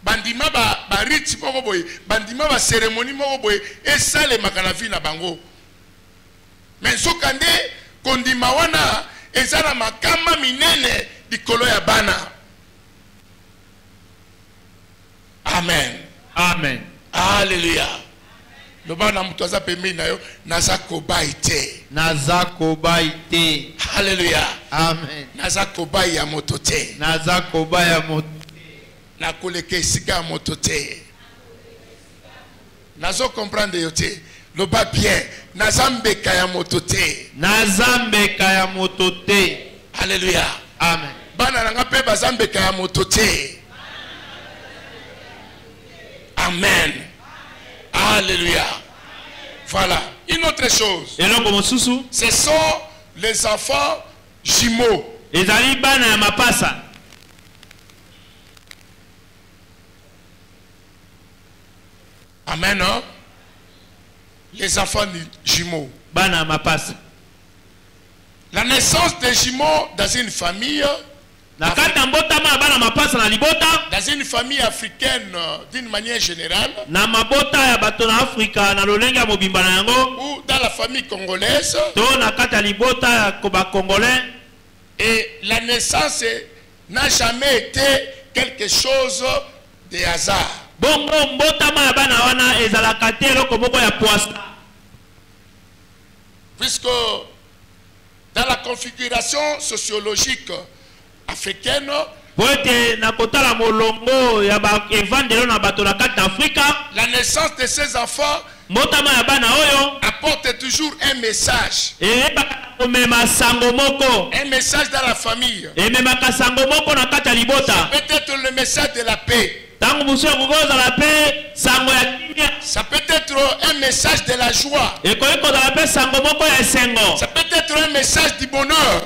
bandima ba riti moko boye bandima ba cérémonie moko boye et ça les makanafi na bango. Mais so kande kondima wana ezana makama minene dikolo ya bana. Amen. Amen. Alléluia. Le bana mutoza pembe na yo nazako baite. Nazako baite. Alléluia. Amen. Nazako baye ya motote. Nazako baya moto. Na koleke sika motote. Nazo comprendre yote. Le ba bien. Nazambe kaya motote. Nazambe kaya motote. Alléluia. Amen. Bana nanga pe bazambe kaya motote. Amen. Alléluia. Voilà. Une autre chose. Ce sont les enfants jumeaux. Amen. Hein? Les enfants jumeaux. La naissance des jumeaux dans une famille. Dans une famille africaine d'une manière générale, ou dans la famille congolaise, et la naissance n'a jamais été quelque chose de hasard. Puisque dans la configuration sociologique africaine, la naissance de ces enfants apporte toujours un message. Un message dans la famille. Ça peut être le message de la paix. Ça peut être un message de la joie. Ça peut être un message du bonheur.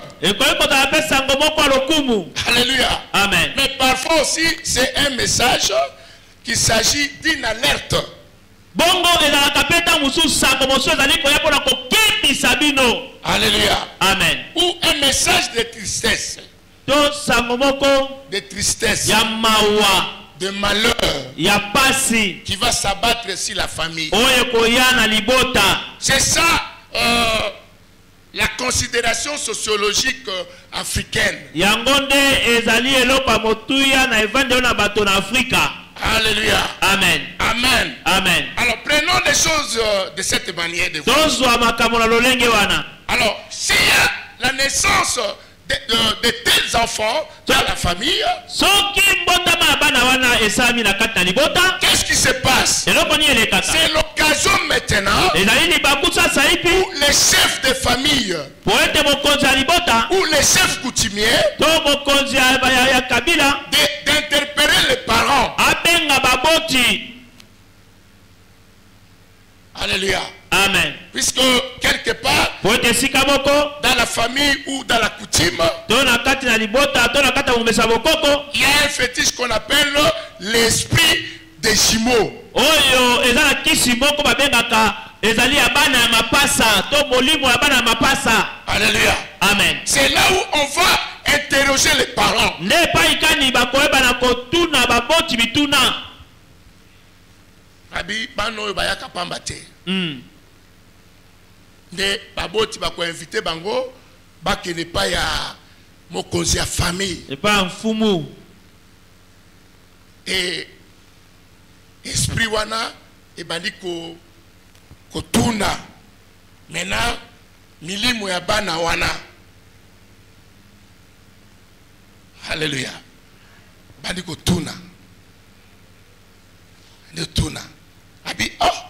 Alléluia. Amen. Mais parfois aussi, c'est un message qui s'agit d'une alerte. Alléluia. Amen. Ou un message de tristesse. De tristesse. De malheur qui va s'abattre sur la famille. C'est ça la considération sociologique africaine. Alléluia. Amen. Amen. Amen. Alors prenons les choses de cette manière de voir. Alors, s'il y a la naissance de tels enfants dans la famille, qu'est-ce qui se passe? C'est l'occasion maintenant où les chefs de famille ou les chefs coutumiers d'interpeller les parents. Alléluia. Amen. Puisque quelque part, dans la famille ou dans la coutume, il y a un fétiche qu'on appelle l'esprit des jumeaux. Alléluia. Amen. C'est là où on va interroger les parents. Abi bano bayaka pambate. Ne baboti bako inviter bango Baki n'est pas ya mokonzi ya famille. Et pas un fumu. Et esprit wana et bandi ko tuna. Maintenant milimu ya bana wana. Alléluia. Bandi ko tuna. De tuna. Abi oh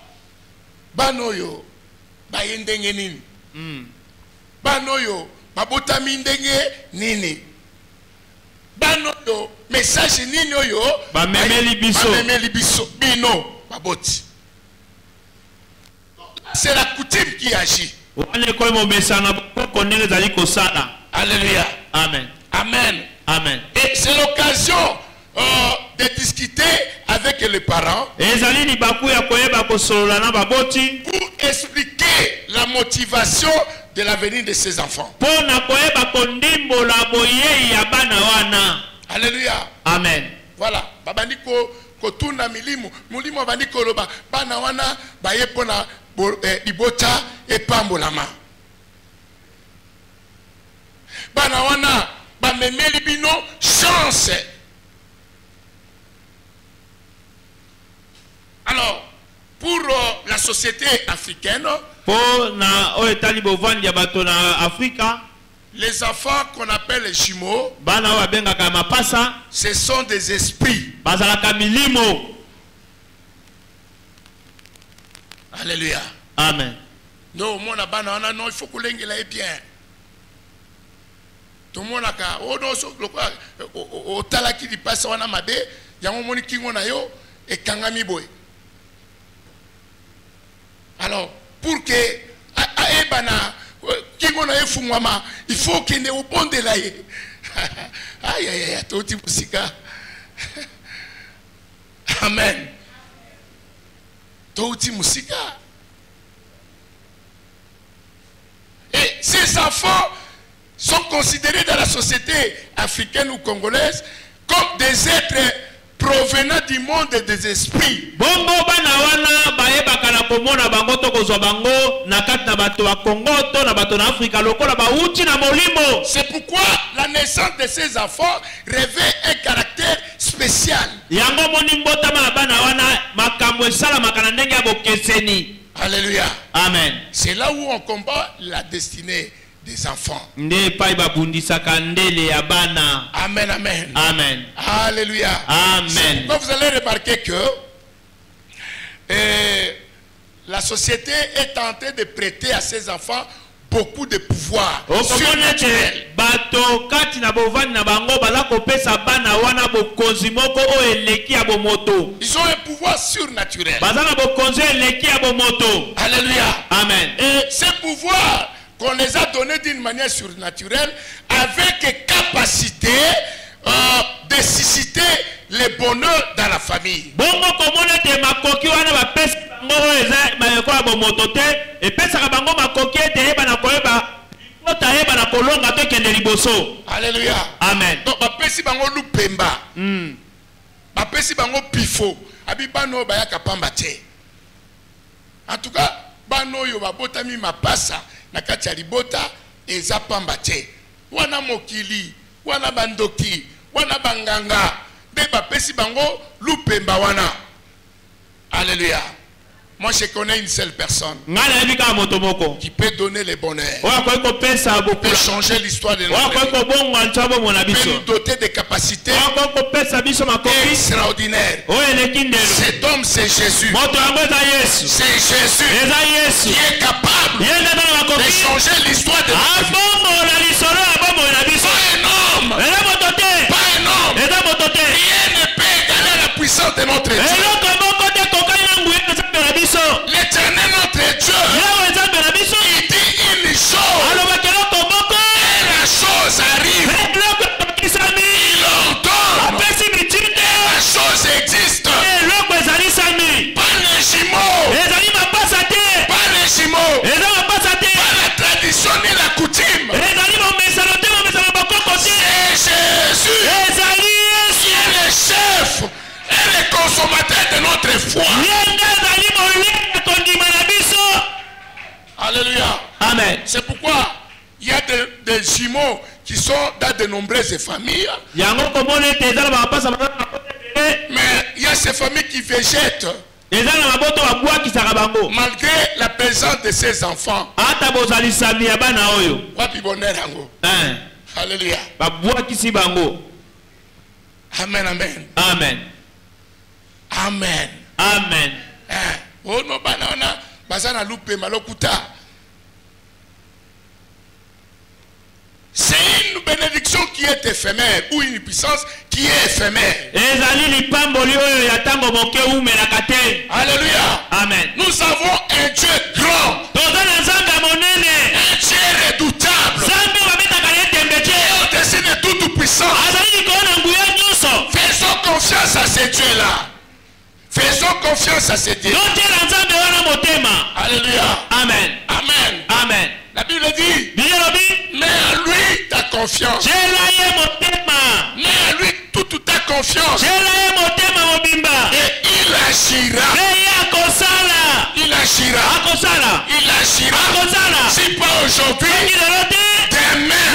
banoyo bayendenge nini? Banoyo babotami ndenge nini? Banoyo message nini oyo bamemeli biso bino baboti. C'est la coutume qui agit. Alléluia. Amen. Amen. Amen. Et c'est l'occasion de discuter avec les parents pour expliquer la motivation de l'avenir de ses enfants. Alléluia. Amen. Voilà. Babandi ko tuna milimu abandi ko loba bana wana baye pona ibota epambolama. Bana wana bamemeli bino chance. Alors, pour la société africaine, les enfants qu'on appelle les jumeaux, ce sont des esprits. Alléluia. Amen. Non, mon abana, non, il faut que l'engel est bien. Tout le monde a au talaki di passe wana mabe, yango moni kingo na yo et kangami boy. Alors, pour que ebana kingo na efungwama, il faut qu'il ne au bon de l'aïe. Aïe aïe aïe, toti musika. Amen. Toti musika. Et ces enfants sont considérés dans la société africaine ou congolaise comme des êtres provenant du monde des esprits. C'est pourquoi la naissance de ces enfants revêt un caractère spécial. Alléluia. Amen. C'est là où on combat la destinée des enfants. Amen, amen. Amen. Alléluia. Amen. Donc vous allez remarquer que la société est tentée de prêter à ses enfants beaucoup de pouvoir surnaturel. Ils ont un pouvoir surnaturel. Alléluia. Amen. Et ce pouvoir qu'on les a donnés d'une manière surnaturelle avec capacité de susciter le bonheur dans la famille. Alléluia. Amen. Donc bapesi bango lupemba. Bapesi bango pifo. Abi bano bayaka pamba te. En tout cas, bano yo babotami mapasa na kati ya libota eza pamba te. Wana mokili, wana bandoki, wana banganga, de bapesi bango lupemba wana. Alléluia. Moi je connais une seule personne qui peut donner le bonheur, peut changer l'histoire de notre vie, peut nous doter de capacités extraordinaires. Cet homme c'est Jésus. C'est Jésus qui est capable de changer l'histoire de notre vie. Pas un homme. Rien ne peut égaler la puissance de notre Dieu. L'Éternel notre Dieu, il dit une chose et la chose arrive. Il entend, la chose existe. Pas les jumeaux, pas la tradition ni la coutume. C'est Jésus qui est le chef et le consommateur de notre foi. Alléluia. Amen. C'est pourquoi il y a des jumeaux qui sont dans de nombreuses familles. Mais il y a ces familles qui végètent malgré la présence de ces enfants. Alléluia. Amen, amen. Amen. Amen. Amen. Oh non, banana, basana loupé malokuta. C'est une bénédiction qui est éphémère ou une puissance qui est éphémère. Alléluia. Amen. Nous avons un Dieu grand, un Dieu redoutable, qui est au-dessus de toute puissance. Faisons confiance à ce Dieu-là. Faisons confiance à ce Dieu. Alléluia. Amen. Amen. Amen. La Bible dit, mets à lui ta confiance. Mets à lui toute ta confiance. Et il agira. Il agira. Il agira. Si pas aujourd'hui, demain,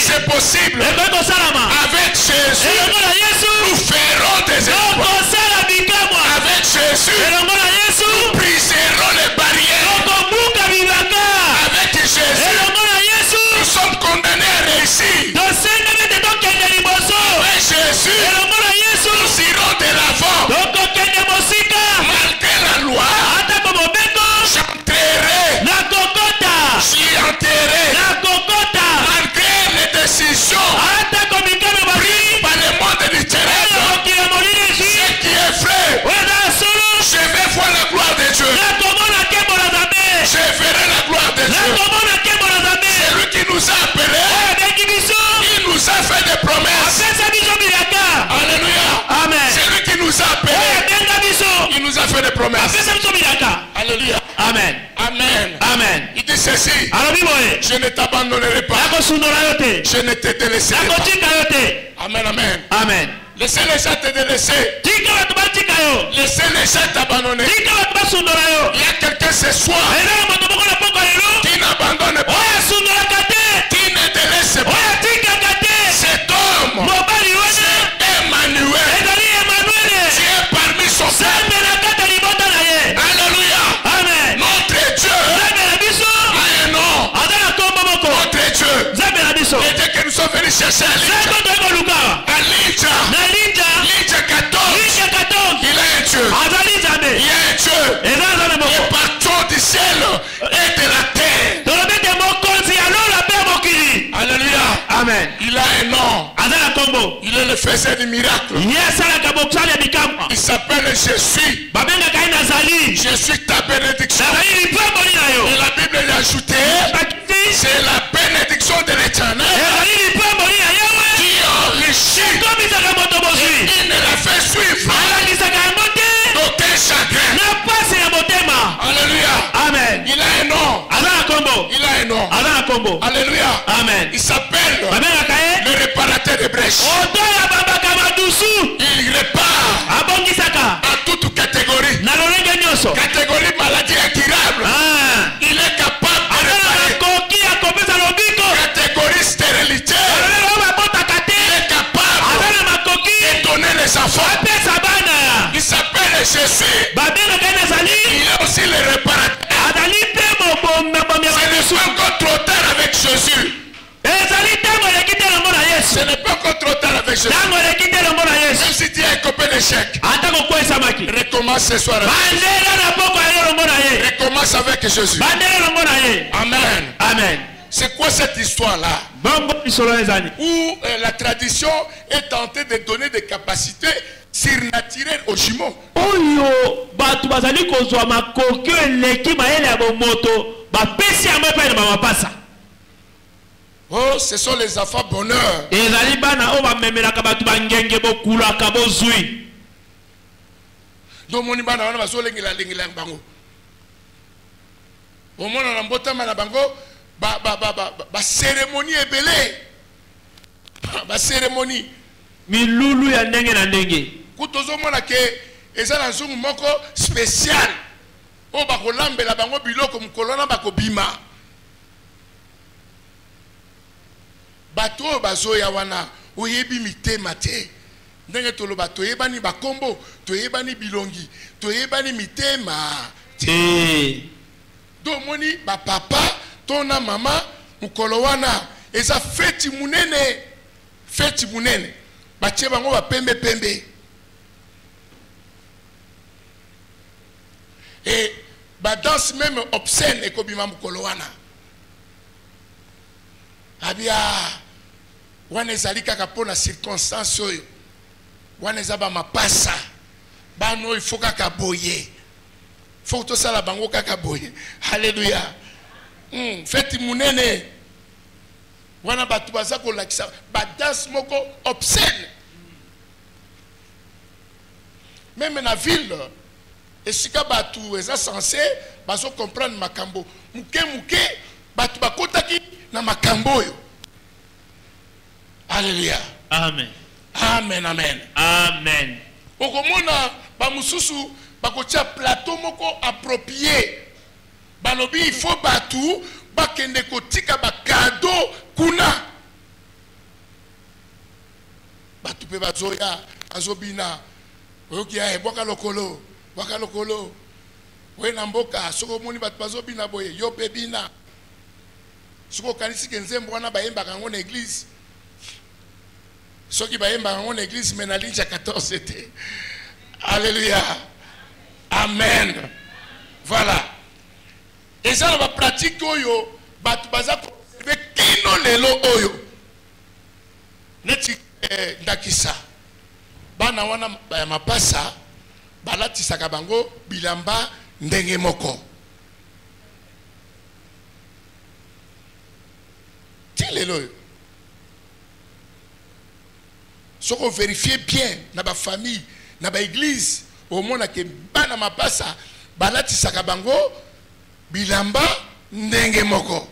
c'est possible. Avec Jésus, nous ferons des exploits. Avec Jésus, nous briserons les barrières. Avec Jésus, nous sommes condamnés à réussir. Avec Jésus, nous irons de l'avant. Malgré la loi, j'entrerai. J'y entrerai. Malgré les décisions prises par le monde du ténèbre, ce qui est vrai, je vais voir la gloire de Dieu. Je verrai la gloire de Dieu. C'est lui qui nous a appelés. Il nous a fait des promesses. Alléluia. Amen. C'est lui qui nous a appelés. Il nous a fait des promesses. Alléluia. Amen. Amen. Amen. Il dit ceci. Je ne t'abandonnerai pas. Je ne te délaisserai pas. Amen. Amen. Amen. Laissez les gens te délaisser. Laissez les gens t'abandonner. Il y a quelqu'un ce soir qui n'abandonne pas, qui ne délaisse pas. Cet homme, c'est Emmanuel. Tu es parmi son peuple. Alléluia. Amen. Notre Dieu a un nom. Notre Dieu. Et dès que nous sommes venus chercher Lidja 14, il a un Dieu. Il y a un Dieu. Il est partout du ciel et de la terre. Alléluia. Amen. Il a un nom. Il est le faiseur du miracle. Il s'appelle Jésus. Je suis ta bénédiction. Et la Bible l'a ajouté. C'est la bénédiction de l'Éternel qui enrichit. Il ne la fait suivre d'aucun chagrin. Alléluia. Amen. Il a un nom. Il a un nom. Alléluia. Amen. Il s'appelle le réparateur des brèches. Il répare à toute catégorie. Catégorie maladie incurable. Il est capable de réparer. Catégorie stérilité. Il est capable de donner les enfants. Il s'appelle Jésus. Il est aussi le réparateur. Ce n'est pas encore trop tard avec Jésus. Ce n'est pas encore trop tard avec Jésus. Même si tu as un copain d'échec, recommence ce soir. Recommence avec Jésus. Amen. Amen. C'est quoi cette histoire-là? Où la tradition est tentée de donner des capacités surnaturelles aux jumeaux. Oh, ce sont les enfants bonheur. Cérémonie ebele. Cérémonie. Milulu ya ndenge na ndenge. Kutozomona ke eza na nzungu moko spécial. O bakolambela bango biloko mukolona bakobima. bato bazoya wana oyebi mitema te ndenge toloba toyebani bakombo toyebani bilongi toyebani mitema te do moni ba papa tona mama mukolo wana eza feti munene batie bango ba pembe et ba danse même obscène ekobima mukolo wana abia wana ezali kaka pona circonstance oyo wana eza ba mapasa bano ifo kaka boye faut to sala bango kaka boye haleluya feti munene wana batu baza ko lakisa ba danse moko obscène même na ville esika batu eza censé bazo comprendre makambo muke batu bakotaki na makambo oyo haleluya amen amen okomona ba mususu bakotia plateau moko approprié balobi il faut batu bakende kotika ba cadeau kuna batu pe bazoya azobina oyoki ya bwaka lokolo we na mboka soko moni batu bazobina boye yo pe bina soko kanisi kenzembo wana bayemba kango na église soki bayemba kango na église mais na ligne 14 te alléluia amen voilà et ça va pratique oyo batu baza ko kino lelo oyo neti ndakisa bana wana ya mapasa balatisaka bango bilamba ndenge moko lelo oyo soko vérifier bien na ba famille na ba église au mona ke bana mapasa balatisaka bango bilamba ndenge moko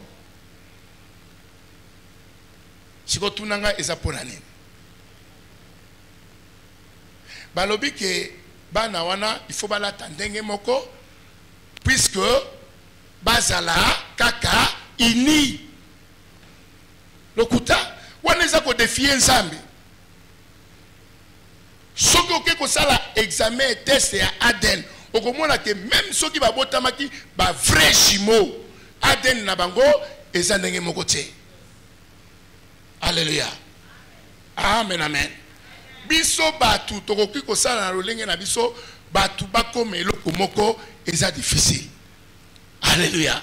siko tunanga eza pona nini balobi ke bana wana il faut balata ndenge moko puisque bazala kaka ini lokuta wana eza ko défier nzambe soki oke kosala examen test ya ADN okomona ke même soki babotamaki ba vrai jumeau ADN na bango eza ndenge moko te alléluia amen biso batu tokoki kosala na lolenge na biso batu bakoma eloko moko eza difficile alléluia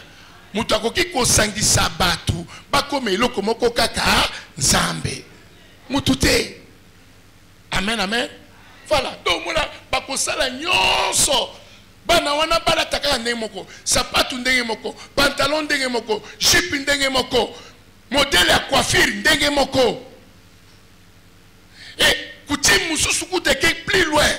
mutu akoki kosangisa batu bakoma eloko moko kaka nzambe mutu te amen voilà donc mona bakosala nyonso bana wana balataka ndenge moko sapatu ndenge moko pantalon ndenge moko jupe ndenge moko modèle ya coiffure ndenge moko et coutume mususu kuteke plus loin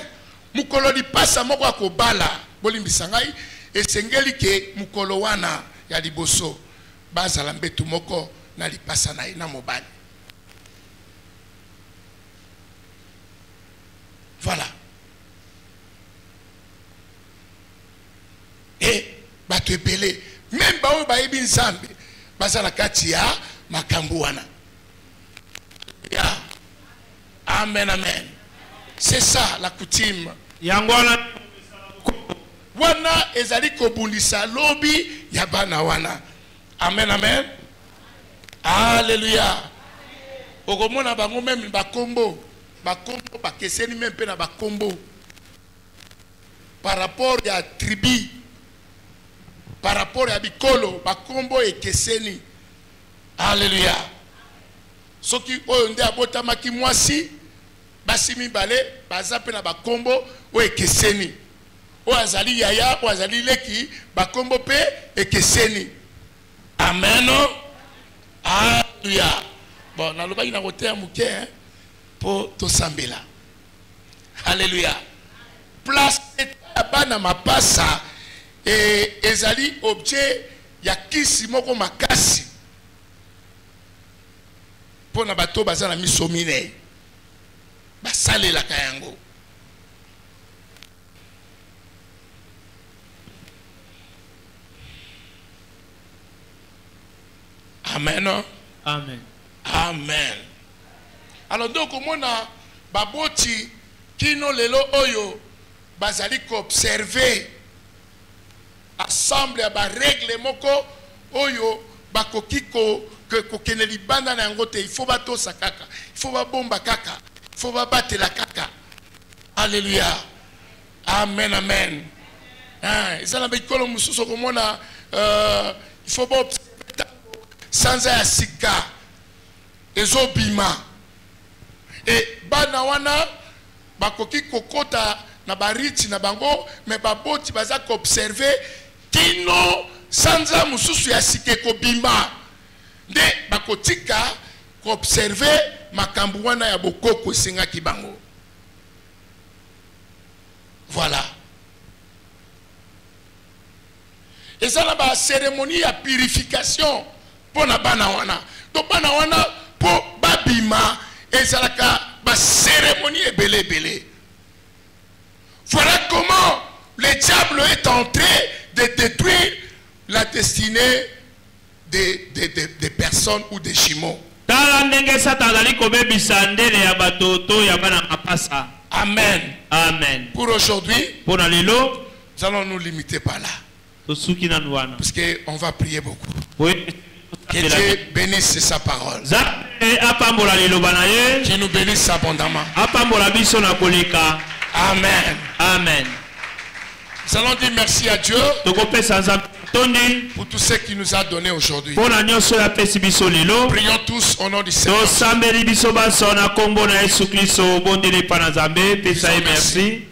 mukolo lipasa moko akobala bolimbisa ngai esengeli ke mukolo wana ya liboso bazala mbetu moko na lipasa na ye na mobali voilà et bato ebele même baoyo bayebi nzambe baza na kati ya makambo wana ya amen c'est ça la coutume yango wana ezali kobundisa lobi ya bana wana amen alléluia okomona bango même bakombo bakeseni même pe na bakombo par rapport ya tribu par rapport ya bikolo bakombo ekeseni alléluia soki oyo nde abotamaki mwasi basi mibale baza pe na bakombo oyo ekeseni oyo azali yaya oyo azali leki bakombo pe ekeseni amen alléluia bon nalobaki na koteya moke po tosambela alléluia place ya bana mapasa ezali objet ya kisi moko makasi pona bato baza na miso mine basalelaka yango amen amen Amen. Alors donc on a baboti kino lelo oyo bazali ko observer assemble ba règle moko oyo bakoki ko kene libanda na yango te. Il faut bato sakaka, il faut ba bomba kaka, il faut ba batela kaka. Alléluia. Amen, amen. Ils ont bikolo mususu komona il faut pas sans asika ezobima et bana wana bakoki kokota na bariti na bango mais baboti baza ko observer kino sanza mususu ya sike ko bima de bakotika ko observer makambu wana ya bokoko esenga ki bango. Voilà. Et ça là ba cérémonie ya purification pour na bana wana. Donc bana wana pour babima et ça là ba cérémonie ebele belé. Voilà comment le diable est en train de détruire la destinée des personnes ou des jumeaux. Amen. Amen. Pour aujourd'hui, nous allons nous limiter par là. Parce qu'on va prier beaucoup. Oui. Que Dieu bénisse sa parole. Qu'il nous bénisse abondamment. Amen. Amen. Nous allons dire merci à Dieu pour tout ce qu'il nous a donné aujourd'hui. Prions tous au nom du Seigneur. Merci.